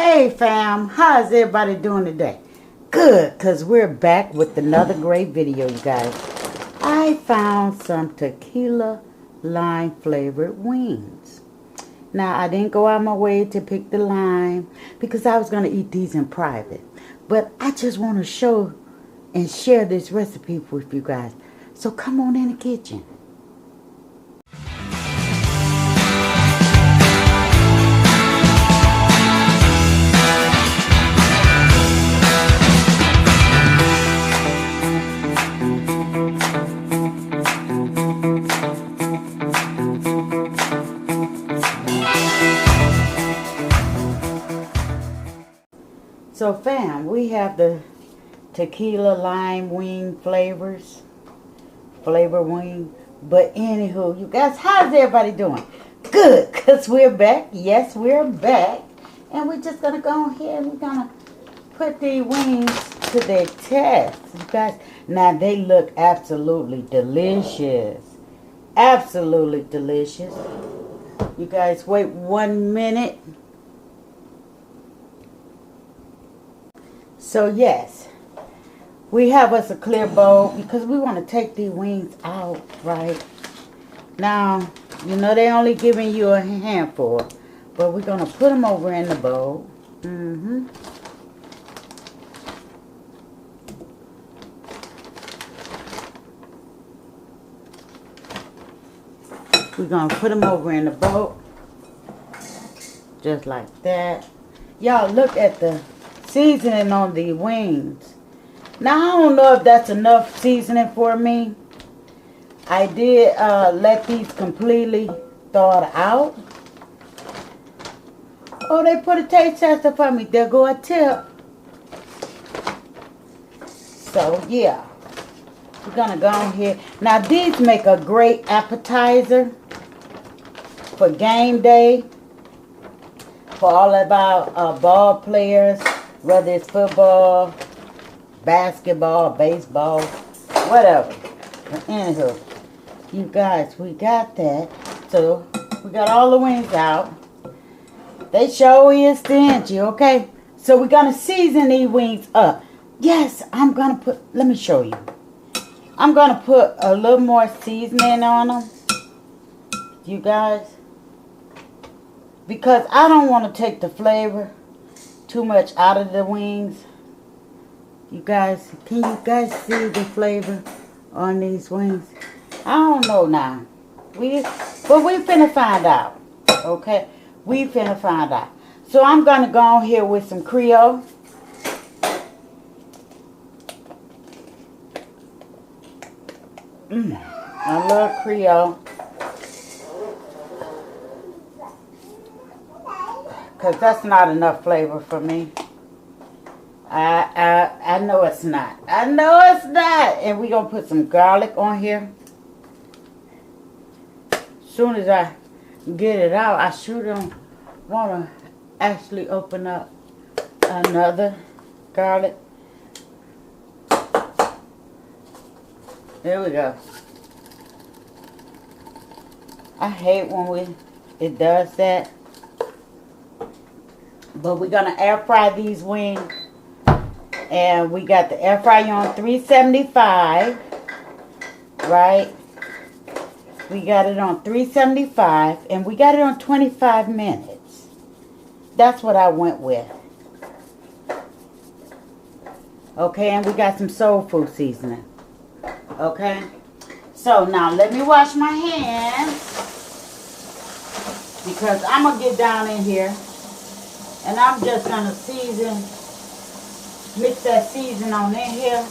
Hey fam, how's everybody doing today? Good, because we're back with another great video, you guys. I found some tequila lime flavored wings. Now, I didn't go out my way to pick the lime because I was going to eat these in private. But I just want to show and share this recipe with you guys. So come on in the kitchen. So fam, we have the tequila lime wing flavor wing. But anywho, you guys, how's everybody doing? Good, because we're back. Yes, we're back. And we're just going to go ahead and we're going to put the wings to their test. You guys, now they look absolutely delicious. Absolutely delicious. You guys, wait 1 minute. So yes, we have us a clear bowl because we want to take these wings out, right? Now, you know they're only giving you a handful, but we're going to put them over in the bowl. We're going to put them over in the bowl, just like that. Y'all look at the seasoning on the wings. Now I don't know if that's enough seasoning for me. I did let these completely thawed out. Oh, they put a taste tester for me. There go a tip. So yeah, we're gonna go on here. Now these make a great appetizer for game day, for all of our ball players. Whether it's football, basketball, baseball, whatever. But anywho, you guys, we got that. So, we got all the wings out. They sure is stingy, okay? So, we're going to season these wings up. Yes, I'm going to put, let me show you. I'm going to put a little more seasoning on them. You guys. Because I don't want to take the flavor too much out of the wings. You guys, can you guys see the flavor on these wings? I don't know now. But we finna find out. Okay? We finna find out. So I'm gonna go on here with some Creole. I love Creole. Because that's not enough flavor for me. I know it's not. I know it's not. And we're going to put some garlic on here. As soon as I get it out, I sure don't want to actually open up another garlic. There we go. I hate when it does that. But we're going to air fry these wings. And we got the air fryer on 375. Right? We got it on 375. And we got it on 25 minutes. That's what I went with. Okay, and we got some soul food seasoning. Okay? So now let me wash my hands. Because I'm going to get down in here. And I'm just going to mix that season on in here.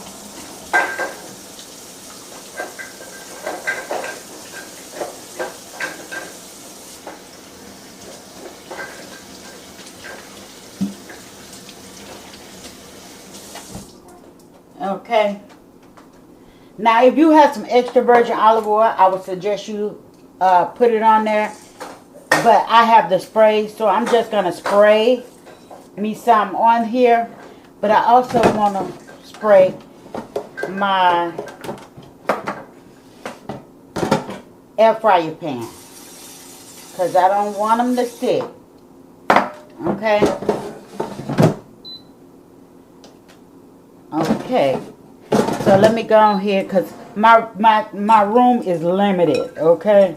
Okay. Now, if you have some extra virgin olive oil, I would suggest you put it on there. But I have the spray, so I'm just going to spray me some on here. But I also want to spray my air fryer pan. Because I don't want them to stick. Okay? Okay. So let me go on here because my room is limited. Okay.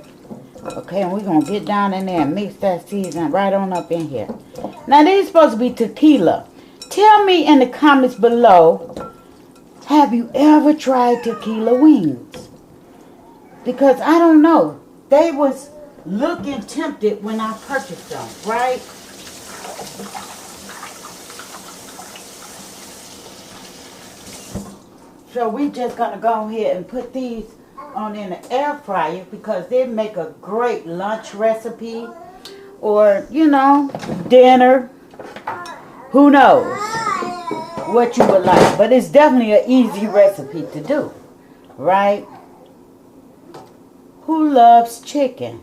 Okay, and we're going to get down in there and mix that season right on up in here. Now, these supposed to be tequila. Tell me in the comments below, have you ever tried tequila wings? Because I don't know. They was looking tempted when I purchased them, right? So we just going to go ahead and put these on in the air fryer because they make a great lunch recipe or, you know, dinner. Who knows what you would like. But it's definitely an easy recipe to do, right? Who loves chicken?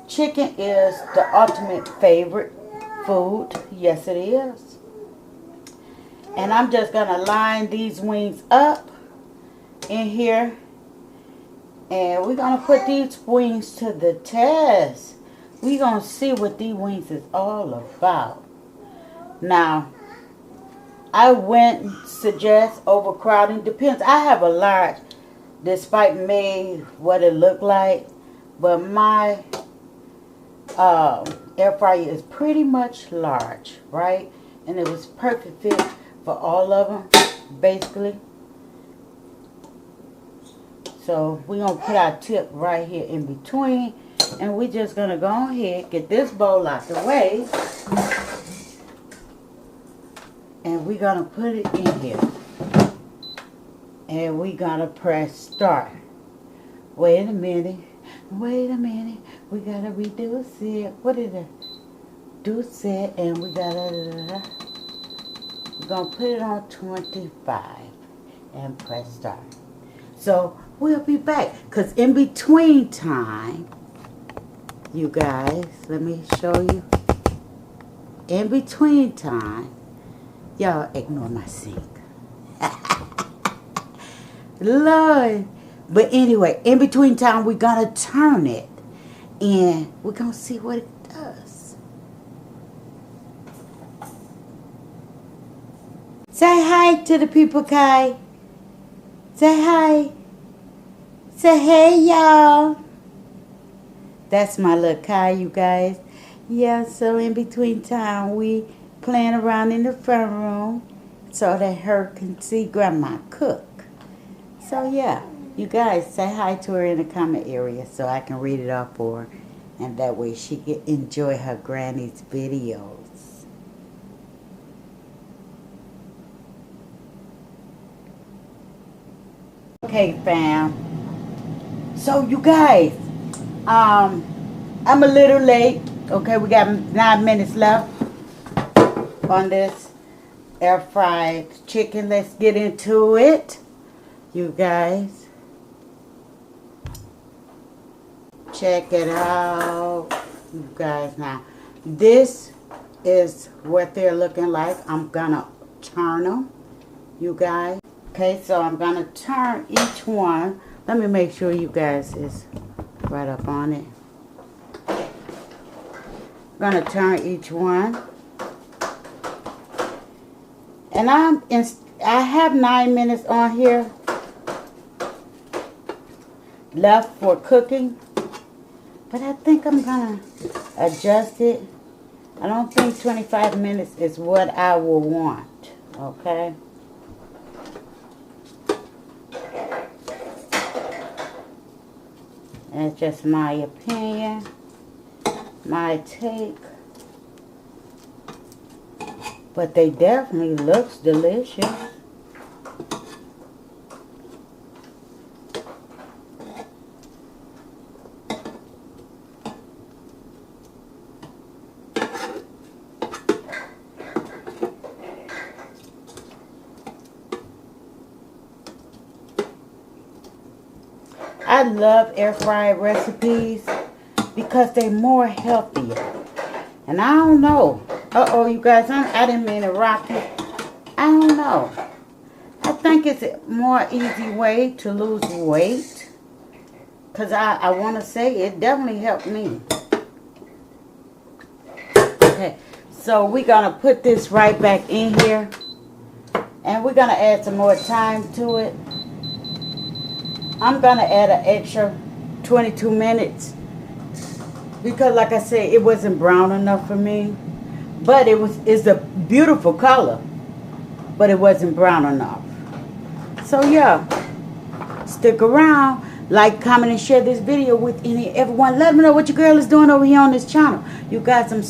Chicken is the ultimate favorite food. Yes, it is. And I'm just going to line these wings up in here. And we're going to put these wings to the test. We're going to see what these wings is all about. Now, I wouldn't suggest overcrowding. Depends. I have a large, despite me what it looked like. But my air fryer is pretty much large, right? And it was perfect fit for all of them, basically. So we're going to put our tip right here in between. And we're just going to go ahead, get this bowl out the way. And we're going to put it in here. And we're going to press start. Wait a minute. Wait a minute. We got to reduce it. What is it? Reduce it. And we got to... We're going to put it on 25. And press start. So... we'll be back. Because in between time, you guys, let me show you. In between time, y'all ignore my sink. Lord. But anyway, in between time, we're going to turn it. And we're going to see what it does. Say hi to the people, Kai. Say hi. Say hey, y'all. That's my little Kai, you guys. Yeah, so in between time, we playing around in the front room so that her can see Grandma cook. So, yeah, you guys say hi to her in the comment area so I can read it off for her. And that way she can enjoy her granny's videos. Okay, fam. So you guys, I'm a little late. Okay, we got 9 minutes left on this air fried chicken. Let's get into it, you guys. Check it out, you guys. Now, this is what they're looking like. I'm gonna turn them, you guys. Okay, so I'm gonna turn each one. Let me make sure you guys is right up on it. I'm going to turn each one. And I have 9 minutes on here left for cooking. But I think I'm going to adjust it. I don't think 25 minutes is what I will want. Okay? That's just my opinion, my take. But they definitely looks delicious. I love air fried recipes because they're more healthier. And I don't know. Uh-oh, you guys, I didn't mean to rock it. I don't know. I think it's a more easy way to lose weight. Because I want to say it definitely helped me. Okay, so we're going to put this right back in here. And we're going to add some more time to it. I'm going to add an extra 22 minutes. Because like I said, it wasn't brown enough for me. But it's a beautiful color. But it wasn't brown enough. So yeah. Stick around. Like, comment, and share this video with everyone. Let me know what your girl is doing over here on this channel. You guys, I'm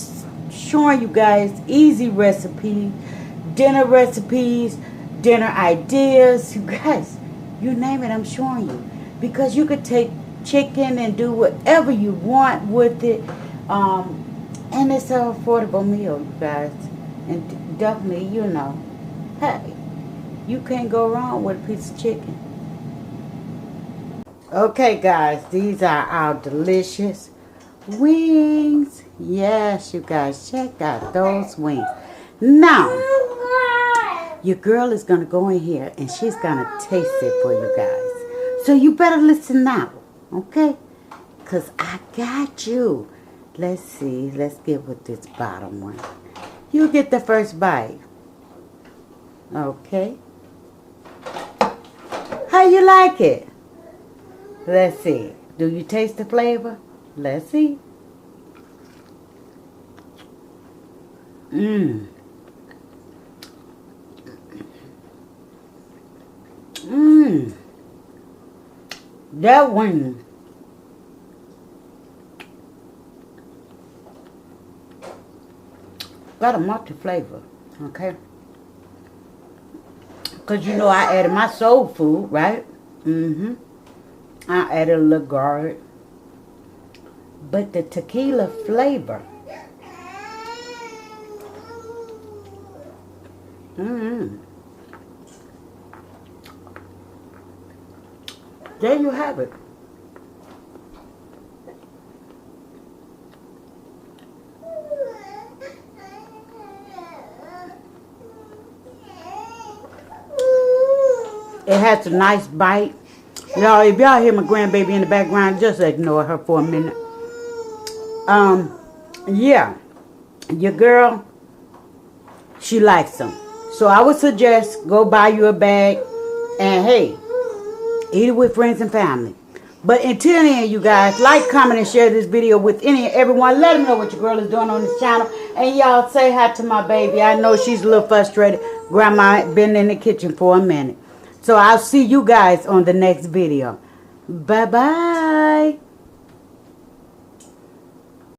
showing you guys easy recipes, dinner recipes, dinner ideas. You guys, you name it, I'm showing you. Because you could take chicken and do whatever you want with it. And it's an affordable meal, you guys. And definitely, you know, hey, you can't go wrong with a piece of chicken. Okay, guys, these are our delicious wings. Yes, you guys, check out those wings. Now, your girl is going to go in here and she's going to taste it for you guys. So you better listen now, okay? Because I got you. Let's see. Let's get with this bottom one. You get the first bite. Okay. How you like it? Let's see. Do you taste the flavor? Let's see. Mmm. Mmm. That wing. Got a multi flavor. Okay. Because you know I added my soul food, right? Mm-hmm. I added a little garlic. But the tequila flavor. There you have it. It has a nice bite. Y'all, if y'all hear my grandbaby in the background, just ignore her for a minute. Yeah. Your girl, she likes them. So I would suggest go buy you a bag and hey, eat it with friends and family. But until then, you guys, like, comment, and share this video with any and everyone. Let them know what your girl is doing on this channel. And y'all say hi to my baby. I know she's a little frustrated. Grandma been in the kitchen for a minute. So I'll see you guys on the next video. Bye-bye.